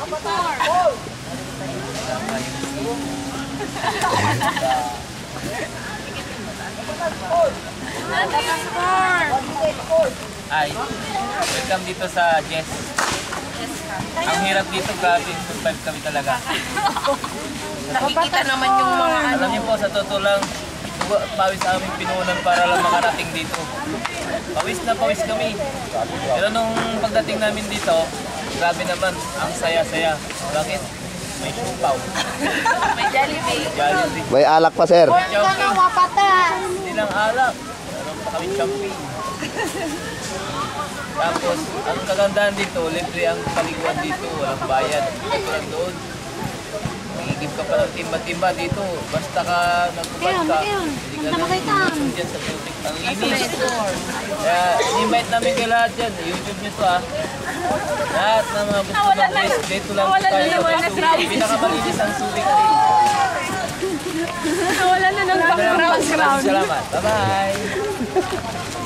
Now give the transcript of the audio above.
Ay, welcome dito sa Jess. Ang hirap dito, grabe, survive kami talaga. Nakikita naman yung mga ano. Alam niyo po, sa totoo lang, pawis sa aming pinunan para lang makarating dito. Pawis na pawis kami. Pero nung pagdating namin dito, grabe naman, ang saya-saya. Bakit? May supaw. May Jollibee. Jollibee. May alak pa, sir. Hindi lang alak. Meron pa kami champagne. Tapos, ang kagandahan dito, libre ang paliguan dito. Walang bayad. Katulad doon. Magigib ka pa ng timba-timba dito. Basta ka nagpupad ka. Hindi ka nang dyan sa tubig. Ang inis. Kaya, invite namin kay lahat dyan. YouTube nyo to lahat ng mga gusto mag-rest. Dito lang tayo mag-subig. Pinakamalinis ang subig. Nawala na ng background. Salamat. Bye-bye.